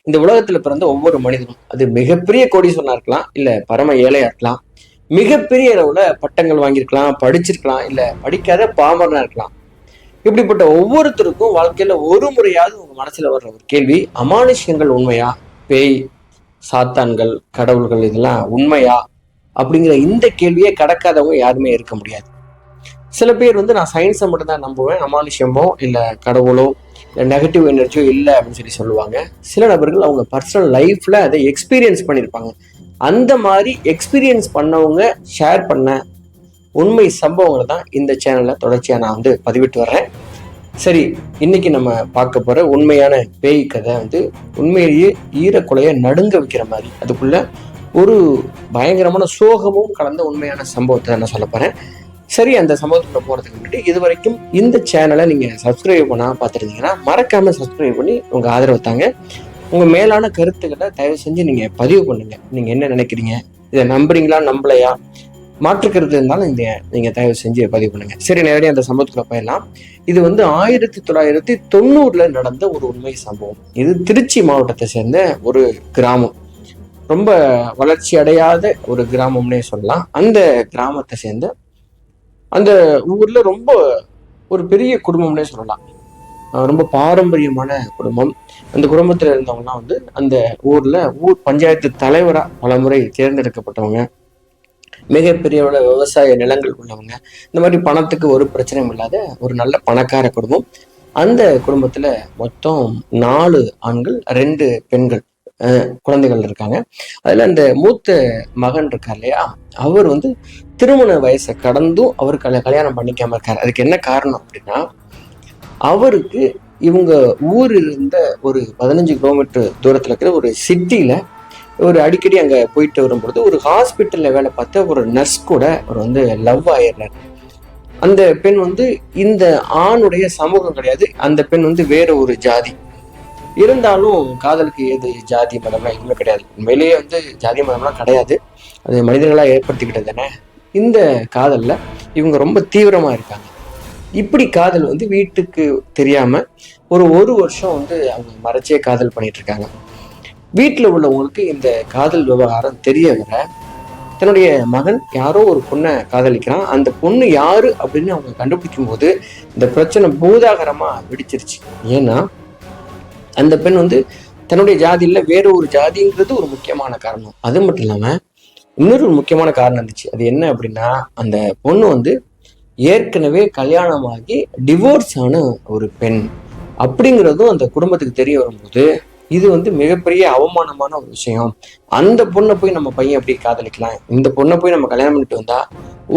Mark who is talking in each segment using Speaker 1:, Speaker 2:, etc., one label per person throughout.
Speaker 1: இந்த உலகத்துல பிறந்த ஒவ்வொரு மனிதனும் அது மிகப்பெரிய கோடீஸ்வரனா இருக்கலாம், இல்ல பரம ஏழையா இருக்கலாம், மிகப்பெரிய அளவுல பட்டங்கள் வாங்கியிருக்கலாம், படிச்சிருக்கலாம், இல்ல படிக்காத பாமரனா இருக்கலாம். இப்படிப்பட்ட ஒவ்வொருத்தருக்கும் வாழ்க்கையில ஒரு முறையாவது உங்க மனசுல வர்ற ஒரு கேள்வி, அமானுஷ்யங்கள் உண்மையா? பேய், சாத்தான்கள், கடவுள்கள் இதெல்லாம் உண்மையா? அப்படிங்கிற இந்த கேள்வியை கடக்காதவங்க யாருமே இருக்க முடியாது. சில பேர் நான் சயின்ஸை மட்டும் தான் நம்புவேன், அமானுஷ்யமோ இல்ல கடவுளோ இல்ல நெகட்டிவ் எனர்ஜியோ இல்லை அப்படின்னு சொல்லுவாங்க. சில நபர்கள் அவங்க பர்சனல் லைஃப்ல அதை எக்ஸ்பீரியன்ஸ் பண்ணியிருப்பாங்க. அந்த மாதிரி எக்ஸ்பீரியன்ஸ் பண்ணவங்க ஷேர் பண்ண உண்மை சம்பவங்களை தான் இந்த சேனல்ல தொடர்ச்சியா நான் பதிவிட்டு வர்றேன். சரி, இன்னைக்கு நம்ம பார்க்க போற உண்மையான பேய் கதை உண்மையிலேயே ஈரக்குலைய நடுங்க வைக்கிற மாதிரி, அதுக்குள்ள ஒரு பயங்கரமான சோகமும் கலந்த உண்மையான சம்பவத்தை நான் சொல்ல போறேன். சரி, அந்த சம்பவத்துக்குள்ள போறதுக்கு முன்னாடி இது வரைக்கும் இந்த சேனலை நீங்க சப்ஸ்கிரைப் பண்ணா பார்த்துருந்தீங்கன்னா மறக்காம சப்ஸ்கிரைப் பண்ணி உங்க ஆதரவு தாங்க. உங்க மேலான கருத்துக்களை தயவு செஞ்சு நீங்க பதிவு பண்ணுங்க. நீங்க என்ன நினைக்கிறீங்க, இதை நம்புறீங்களா நம்பலையா, மாற்றுக்கிறது இருந்தாலும் நீங்க தயவு செஞ்சு பதிவு பண்ணுங்க. சரி, நேரடியாக அந்த சம்பவத்துக்குள்ள போயிடலாம். இது 1990 நடந்த ஒரு உண்மை சம்பவம். இது திருச்சி மாவட்டத்தை சேர்ந்த ஒரு கிராமம், ரொம்ப வளர்ச்சி அடையாத ஒரு கிராமம்னே சொல்லலாம். அந்த கிராமத்தை சேர்ந்த அந்த ஊர்ல ரொம்ப ஒரு பெரிய குடும்பம்னே சொல்லலாம். ரொம்ப பாரம்பரியமான குடும்பம். அந்த குடும்பத்துல இருந்தவங்கலாம் அந்த ஊர் பஞ்சாயத்து தலைவரா பலமுறை தேர்ந்தெடுக்கப்பட்டவங்க, மிகப்பெரிய விவசாய நிலங்கள் உள்ளவங்க, இந்த மாதிரி பணத்துக்கு ஒரு பிரச்சனையும் இல்லாத ஒரு நல்ல பணக்கார குடும்பம். அந்த குடும்பத்துல மொத்தம் 4 ஆண்கள் 2 பெண்கள் குழந்தைகள் இருக்காங்க. அதுல அந்த மூத்த மகன் இருக்கார் இல்லையா, அவர் திருமண வயசை கடந்தும் அவர் கல்யாணம் பண்ணிக்காம இருக்காரு. அதுக்கு என்ன காரணம் அப்படின்னா, அவருக்கு இவங்க ஊர் இருந்த ஒரு 15 கிலோமீட்டர் தூரத்துல இருக்கிற ஒரு சிட்டியில ஒரு அடிக்கடி அங்க போயிட்டு வரும்பொழுது ஒரு ஹாஸ்பிட்டல்ல வேலை பார்த்த ஒரு நர்ஸ் கூட அவர் லவ் ஆயிடுறாரு. அந்த பெண் இந்த ஆணுடைய சமூகம் கிடையாது. அந்த பெண் வேற ஒரு ஜாதி. இருந்தாலும் காதலுக்கு ஏது ஜாதி மதம்லாம் எதுவுமே கிடையாது. உண்மையிலேயே ஜாதி மதம்லாம் கிடையாது, அது மனிதர்களா ஏற்படுத்திக்கிட்டது தானே. இந்த காதல்ல இவங்க ரொம்ப தீவிரமா இருக்காங்க. இப்படி காதல் வீட்டுக்கு தெரியாம ஒரு வருஷம் அவங்க மறைச்சே காதல் பண்ணிட்டு இருக்காங்க. வீட்டுல உள்ளவங்களுக்கு இந்த காதல் விவகாரம் தெரிய வர, தன்னுடைய மகன் யாரோ ஒரு பொண்ணை காதலிக்கிறான். அந்த பொண்ணு யாரு அப்படின்னு அவங்க கண்டுபிடிக்கும் போது இந்த பிரச்சனை பூதாகரமா வெடிச்சிருச்சு. ஏன்னா அந்த பெண் தன்னுடைய ஜாதியில வேற ஒரு ஜாதிங்கிறது ஒரு முக்கியமான காரணம். அது மட்டும் இல்லாம இன்னொரு முக்கியமான காரணம் இருந்துச்சு. அது என்ன அப்படின்னா, அந்த பொண்ணு ஏற்கனவே கல்யாணமாகி டிவோர்ஸ் ஆன ஒரு பெண் அப்படிங்கிறதும் அந்த குடும்பத்துக்கு தெரிய வரும்போது, இது மிகப்பெரிய அவமானமான ஒரு விஷயம். அந்த பொண்ணை போய் நம்ம பையன் எப்படி காதலிக்கலாம், இந்த பொண்ணை போய் நம்ம கல்யாணம் பண்ணிட்டு வந்தா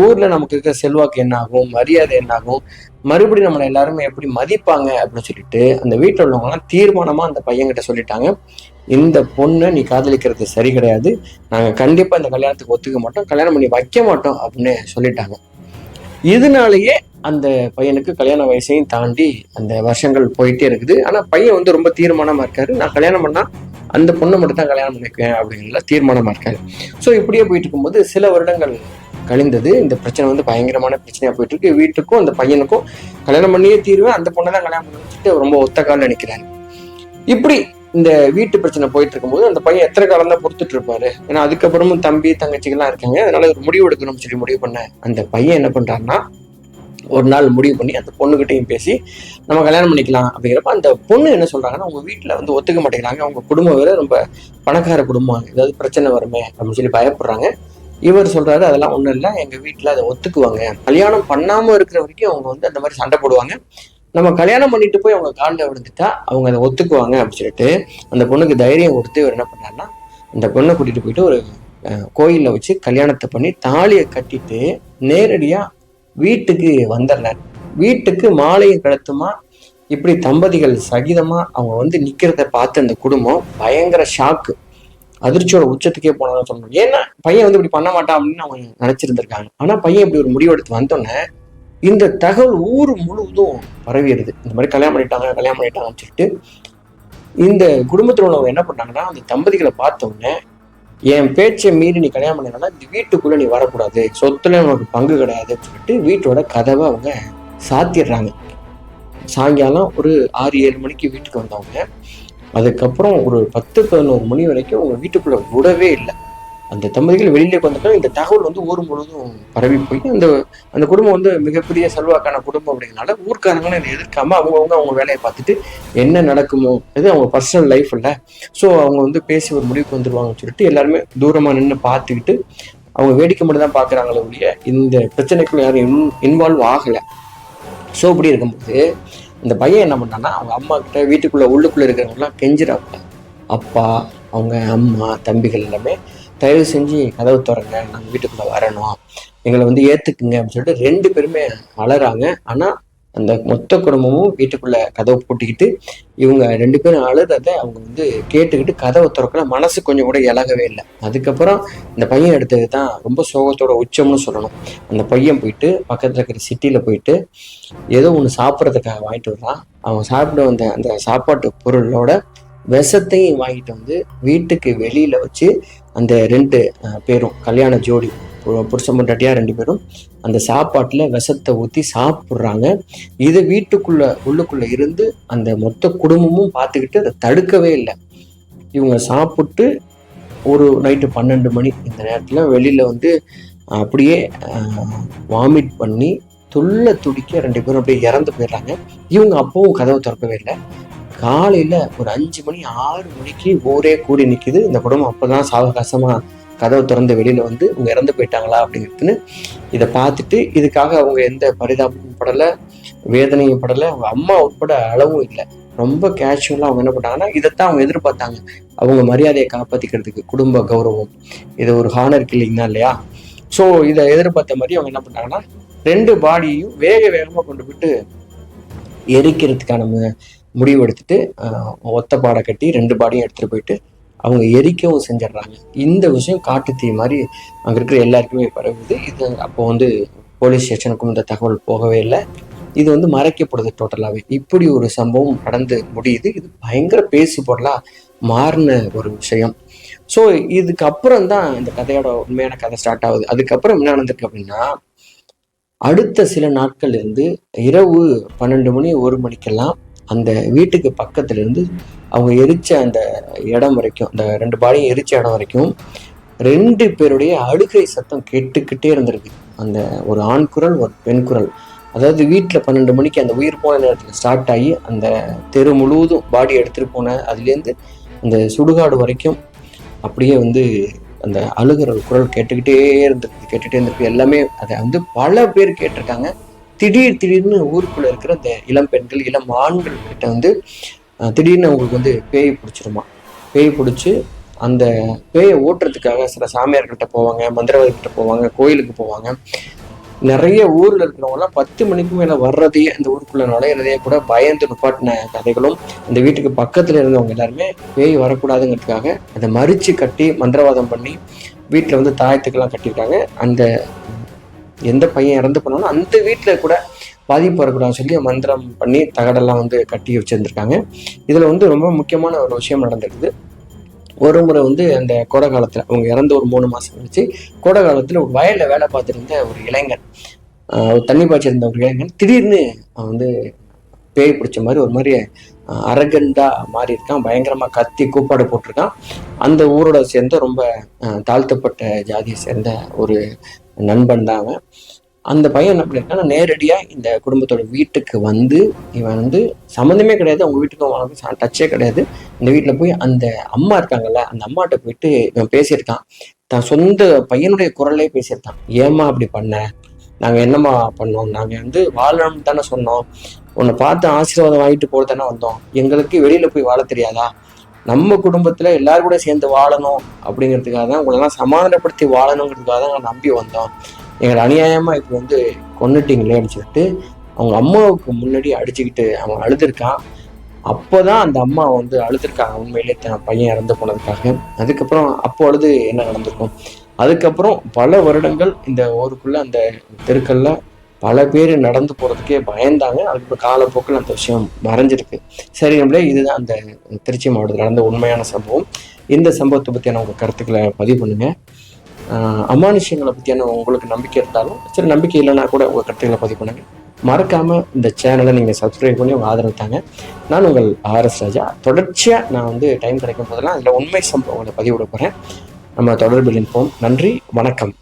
Speaker 1: ஊர்ல நமக்கு இருக்கிற செல்வாக்கு என்ன ஆகும், மரியாதை என்ன ஆகும், மறுபடியும் நம்மளை எல்லாருமே எப்படி மதிப்பாங்க அப்படின்னு சொல்லிட்டு அந்த வீட்டுல உள்ளவங்க எல்லாம் தீர்மானமா அந்த பையன்கிட்ட சொல்லிட்டாங்க, இந்த பொண்ணை நீ காதலிக்கிறது சரி கிடையாது, நாங்க கண்டிப்பா இந்த கல்யாணத்துக்கு ஒத்துக்க மாட்டோம், கல்யாணம் பண்ணி வைக்க மாட்டோம் அப்படின்னு சொல்லிட்டாங்க. இதனாலேயே அந்த பையனுக்கு கல்யாண வயசையும் தாண்டி அந்த வருஷங்கள் போயிட்டே இருக்குது. ஆனா பையன் ரொம்ப தீர்மானமா இருக்காரு, நான் கல்யாணம் பண்ணா அந்த பொண்ணை மட்டும் தான் கல்யாணம் பண்ணிக்குவேன் அப்படிங்கிற தீர்மானமா இருக்காரு. ஸோ இப்படியே போயிட்டு இருக்கும்போது சில வருடங்கள் கழிந்தது. இந்த பிரச்சனை பயங்கரமான பிரச்சனையா போயிட்டு இருக்கு. வீட்டுக்கும் அந்த பையனுக்கும் கல்யாணம் பண்ணியே தீர்வேன், அந்த பொண்ணை தான் கல்யாணம் பண்ணி வச்சுட்டு ரொம்ப ஒத்த கால் நினைக்கிறாரு. இப்படி இந்த வீட்டு பிரச்சனை போயிட்டு இருக்கும்போது அந்த பையன் எத்தனை காலம் தான் பொறுத்துட்டு இருப்பாரு. ஏன்னா அதுக்கப்புறமும் தம்பி தங்கச்சிகள்லாம் இருக்காங்க. அதனால ஒரு முடிவு எடுக்கணும்னு சொல்லி முடிவு பண்ண அந்த பையன் என்ன பண்றாருன்னா, ஒரு நாள் முடிவு பண்ணி அந்த பொண்ணுகிட்டையும் பேசி நம்ம கல்யாணம் பண்ணிக்கலாம் அப்படிங்கிறப்ப அந்த பொண்ணு என்ன சொல்றாங்கன்னா, அவங்க வீட்டுல ஒத்துக்க மாட்டேங்கிறாங்க, அவங்க குடும்பம் வேற ரொம்ப பணக்கார குடும்பம், ஏதாவது பிரச்சனை வருமே அப்படின்னு சொல்லி பயப்படுறாங்க. இவர் சொல்றாரு, அதெல்லாம் ஒண்ணும் இல்லை, எங்க வீட்டுல அதை ஒத்துக்குவாங்க, கல்யாணம் பண்ணாம இருக்கிற வரைக்கும் அவங்க அந்த மாதிரி சண்டை போடுவாங்க, நம்ம கல்யாணம் பண்ணிட்டு போய் அவங்க காலில் விழுந்துட்டா அவங்க அதை ஒத்துக்குவாங்க அப்படின்னு சொல்லிட்டு அந்த பொண்ணுக்கு தைரியம் கொடுத்து இவர் என்ன பண்ணாருன்னா, அந்த பொண்ணை கூட்டிட்டு போயிட்டு ஒரு கோயில்ல வச்சு கல்யாணத்தை பண்ணி தாலியை கட்டிட்டு நேரடியா வீட்டுக்கு வந்துடுறாரு. வீட்டுக்கு மாலையும் கழுத்துமா இப்படி தம்பதிகள் சகிதமா அவங்க நிக்கிறத பார்த்து அந்த குடும்பம் பயங்கர ஷாக்கு, அதிர்ச்சியோட உச்சத்துக்கே போனாலும் சொல்லணும். ஏன்னா பையன் இப்படி பண்ண மாட்டான் அப்படின்னு அவங்க நினைச்சிருந்திருக்காங்க. ஆனா பையன் இப்படி ஒரு முடிவெடுத்து வந்தோடனே இந்த தகவல் ஊர் முழுவதும் பரவிடுது. இந்த மாதிரி கல்யாணம் பண்ணிட்டாங்கன்னு சொல்லிட்டு இந்த குடும்பத்தில் உள்ளவங்க என்ன பண்ணாங்கன்னா, அந்த தம்பதிகளை பார்த்த உடனே, என் பேச்சை மீறி நீ கல்யாணம் பண்ணினா இந்த வீட்டுக்குள்ள நீ வரக்கூடாது, சொத்துல உனக்கு பங்கு கிடையாதுன்னு சொல்லிட்டு வீட்டோட கதவை அவங்க சாத்திடுறாங்க. சாயங்காலம் ஒரு 6-7 மணிக்கு வீட்டுக்கு வந்தவங்க அதுக்கப்புறம் ஒரு 10-11 மணி வரைக்கும் அவங்க வீட்டுக்குள்ள விடவே இல்லை. அந்த தம்பதிகள் வெளியிலே வந்துட்டாலும் இந்த தகவல் வந்து ஊர் முழுவதும் பரவி போய் அந்த அந்த குடும்பம் வந்து மிகப்பெரிய செல்வாக்கான குடும்பம் அப்படிங்கிறனால ஊர்க்காரங்களும் இதை எதிர்க்காம அவங்கவுங்க அவங்க வேலையை பார்த்துட்டு என்ன நடக்குமோ இது அவங்க பர்சனல் லைஃப் இல்லை. ஸோ அவங்க வந்து பேசி ஒரு முடிவுக்கு வந்துருவாங்கன்னு சொல்லிட்டு எல்லாருமே தூரமாக நின்று பார்த்துக்கிட்டு அவங்க வேடிக்கை மட்டும் தான் பார்க்குறாங்களே ஒழிய இந்த பிரச்சனைக்குள்ள யாரும் இன்வால்வ் ஆகலை. ஸோ இப்படி இருக்கும்போது இந்த பையன் என்ன பண்ணான்னா அவங்க அம்மா கிட்ட வீட்டுக்குள்ள உள்ளுக்குள்ள இருக்கிறவங்களாம் கெஞ்சிறாங்க. அப்பா, அவங்க அம்மா, தம்பிகள் எல்லாமே தயவு செஞ்சு கதவு திறங்க, நாங்கள் வீட்டுக்குள்ள வரணும், எங்களை வந்து ஏத்துக்குங்க அப்படின்னு சொல்லிட்டு 2 பேருமே அழறாங்க. ஆனா அந்த மொத்த குடும்பமும் வீட்டுக்குள்ள கதவை பூட்டிக்கிட்டு இவங்க 2 பேரும் அழுறதை அவங்க வந்து கேட்டுக்கிட்டு கதவை திறக்கல. மனசு கொஞ்சம் கூட இலகவே இல்லை. அதுக்கப்புறம் இந்த பையன் எடுத்தது தான் ரொம்ப சோகத்தோட உச்சம்னு சொல்லணும். அந்த பையன் போயிட்டு பக்கத்துல இருக்கிற சிட்டியில போயிட்டு ஏதோ ஒன்று சாப்பிட்றதுக்காக வாங்கிட்டு வர்றான். அவன் சாப்பிட வந்த அந்த சாப்பாட்டு பொருளோட விஷத்தையும் வாங்கிட்டு வந்து வீட்டுக்கு வெளியில வச்சு அந்த 2 பேரும் கல்யாண ஜோடி புருஷன் பொண்டாட்டியா 2 பேரும் அந்த சாப்பாட்டுல விஷத்தை ஊத்தி சாப்பிட்றாங்க. இதை உள்ளுக்குள்ள இருந்து அந்த மொத்த குடும்பமும் பார்த்துக்கிட்டு அதை தடுக்கவே இல்லை. இவங்க சாப்பிட்டு ஒரு நைட்டு 12 மணி இந்த நேரத்துல வெளியில வந்து அப்படியே வாமிட் பண்ணி துடிக்க 2 பேரும் அப்படியே இறந்து போயிடுறாங்க. இவங்க அப்பவும் கதவை திறக்கவே இல்லை. காலையில ஒரு 5 மணி 6 மணிக்கு ஊரே கூடி நிக்குது. இந்த குடும்பம் அப்பதான் சாவகாசமா கதவை திறந்து வெளியில வந்து இவங்க இறந்து போயிட்டாங்களா அப்படிங்கிறதுன்னு இதை பார்த்துட்டு இதுக்காக அவங்க எந்த பரிதாபமும் படலை, வேதனையும் படலை. அவங்க அம்மா உட்பட அளவும் இல்லை. ரொம்ப கேஷுவலா அவங்க என்ன பண்ணாங்கன்னா இதைத்தான் அவங்க எதிர்பார்த்தாங்க. அவங்க மரியாதையை காப்பாத்திக்கிறதுக்கு குடும்ப கௌரவம் இது ஒரு ஹானர் கில்லிங் தான் இல்லையா? ஸோ இதை எதிர்பார்த்த மாதிரி அவங்க என்ன பண்ணாங்கன்னா 2 பாடியையும் வேகமா கொண்டு போயிட்டு எரிக்கிறதுக்கான முடிவு எடுத்துட்டு ஒத்த பாடை கட்டி 2 பாடியும் எடுத்துட்டு போயிட்டு அவங்க எரிக்கவும் செஞ்சிடறாங்க. இந்த விஷயம் காட்டு தீ மாதிரி அங்கே இருக்கிற எல்லாருக்குமே பரவுது. இது அப்போ வந்து போலீஸ் ஸ்டேஷனுக்கும் இந்த தகவல் போகவே இல்லை. இது வந்து மறைக்கப்படுது டோட்டலாகவே. இப்படி ஒரு சம்பவம் நடந்து முடியுது. இது பயங்கர பேசு பொருளாக மாறின ஒரு விஷயம். ஸோ இதுக்கப்புறம் தான் இந்த கதையோட உண்மையான கதை ஸ்டார்ட் ஆகுது. அதுக்கப்புறம் என்ன நடந்திருக்கு அப்படின்னா அடுத்த சில நாட்கள் இருந்து இரவு 12 மணி 1 மணிக்கெல்லாம் அந்த வீட்டுக்கு பக்கத்துல இருந்து அவங்க எரிச்ச அந்த இடம் வரைக்கும், அந்த 2 பாடியும் எரிச்ச இடம் வரைக்கும் 2 பேருடைய அழுகை சத்தம் கேட்டுக்கிட்டே இருந்திருக்கு. அந்த ஒரு ஆண் குரல், ஒரு பெண் குரல். அதாவது வீட்டில் 12 மணிக்கு அந்த உயிர் போன நேரத்தில் ஸ்டார்ட் ஆகி அந்த தெரு முழுவதும் பாடி எடுத்துட்டு போன அதுலேருந்து அந்த சுடுகாடு வரைக்கும் அப்படியே வந்து அந்த அழுகிற குரல் கேட்டுக்கிட்டே இருந்திருக்கு. எல்லாமே அதை வந்து பல பேர் கேட்டிருக்காங்க. திடீர்னு ஊருக்குள்ள இருக்கிற அந்த இளம் பெண்கள், இளம் ஆண்கள் கிட்ட வந்து திடீர்னு அவங்களுக்கு வந்து பேய் பிடிச்சிருமா. பேய் பிடிச்சி அந்த பேயை ஓட்டுறதுக்காக சில சாமியார்கிட்ட போவாங்க, மந்திரவாதிகிட்ட போவாங்க, கோயிலுக்கு போவாங்க. நிறைய ஊர்ல இருக்கிறவங்கலாம் 10 மணிக்கு மேல வர்றதையே, அந்த ஊருக்குள்ள நுழையிறதையே கூட பயந்து நிப்பாட்டின கதைகளும். அந்த வீட்டுக்கு பக்கத்துல இருந்தவங்க எல்லாருமே பேய் வரக்கூடாதுங்கிறதுக்காக அதை மறிச்சு கட்டி மந்திரவாதம் பண்ணி வீட்டுல வந்து தாயத்துக்கெல்லாம் கட்டியிருக்காங்க. அந்த எந்த பையன் இறந்து போனாலும் அந்த வீட்டில் கூட பாதிப்பு வரக்கூடாதுன்னு சொல்லி மந்திரம் பண்ணி தகடெல்லாம் வந்து கட்டி வச்சிருந்துருக்காங்க. இதில் வந்து ரொம்ப முக்கியமான ஒரு விஷயம் நடந்திருக்குது. ஒரு முறை வந்து அந்த கோடை காலத்தில் அவங்க இறந்து ஒரு 3 மாதம் கழிச்சு கோடை காலத்தில் ஒரு வயலில் வேலை பார்த்துருந்த ஒரு இளைஞன், தண்ணி பாய்ச்சிருந்த ஒரு இளைஞன் திடீர்னு வந்து பேய் பிடிச்ச மாதிரி ஒரு மாதிரி அரகண்டா மாறி இருக்கான். பயங்கரமாக கத்தி கூப்பாடு போட்டிருக்கான். அந்த ஊரோட சேர்ந்த ரொம்ப தாழ்த்தப்பட்ட ஜாதியை சேர்ந்த ஒரு நண்பன் தான் அவன். அந்த பையன் என்ன பண்ணியிருக்கான்னா நேரடியாக இந்த குடும்பத்தோட வீட்டுக்கு வந்து இவன் வந்து சம்மந்தமே கிடையாது, அவங்க வீட்டுக்கு அவனுக்கு டச்சே கிடையாது. இந்த வீட்டில் போய் அந்த அம்மா இருக்காங்கல்ல, அந்த அம்மாட்ட போயிட்டு இவன் பேசியிருக்கான். தான் சொந்த பையனுடைய குரலே பேசியிருக்கான். ஏம்மா அப்படி பண்ண, நாங்கள் என்னம்மா பண்ணோம், நாங்கள் வந்து வாழணும்னு தானே சொன்னோம், உன்னை பார்த்து ஆசீர்வாதம் வாங்கிட்டு போட தானே வந்தோம், எங்களுக்கு வெளியில போய் வாழ தெரியாதா, நம்ம குடும்பத்துல எல்லாரும் கூட சேர்ந்து வாழணும் அப்படிங்கிறதுக்காக தான், உங்களெல்லாம் சமாதானப்படுத்தி வாழணுங்கிறதுக்காக தான் நாங்கள் நம்பி வந்தோம், எங்களை அநியாயமா இப்போ வந்து கொன்னுட்டீங்களே அப்படின்னு சொல்லிட்டு அவங்க அம்மாவுக்கு முன்னாடி அடிச்சுக்கிட்டு அவன் அழுதுருக்கான். அப்போதான் அந்த அம்மா வந்து அழுதுருக்காங்க உண்மையிலே தன் பையன் இறந்து போனதுக்காக. அதுக்கப்புறம் அப்போ அழுது என்ன நடந்திருக்கும். அதுக்கப்புறம் பல வருடங்கள் இந்த ஊருக்குள்ள அந்த தெருக்கள்ல பல பேர் நடந்து போறதுக்கே பயந்தாங்க. அதுக்கப்புறம் காலப்போக்கில் அந்த விஷயம் மறைஞ்சிருக்கு. சரி, நம்மளே இதுதான் அந்த திருச்சி மாவட்டத்தில் நடந்த உண்மையான சம்பவம். இந்த சம்பவத்தை பற்றியான உங்கள் கருத்துக்களை பதிவு பண்ணுங்க. அமானுஷ்யங்களை பற்றியான உங்களுக்கு நம்பிக்கை இருந்தாலும் சரி, நம்பிக்கை இல்லைன்னா கூட உங்கள் கருத்துக்களை பதிவு பண்ணுங்க. மறக்காமல் இந்த சேனலை நீங்கள் சப்ஸ்கிரைப் பண்ணி உங்கள் ஆதரவு தாங்க. நான் உங்கள் RS ராஜா. தொடர்ச்சியாக நான் வந்து டைம் கிடைக்கும் போதெல்லாம் அதில் உண்மை சம்பவங்களை பதிவிட போகிறேன். நம்ம தொடர்பில் இருப்போம். நன்றி, வணக்கம்.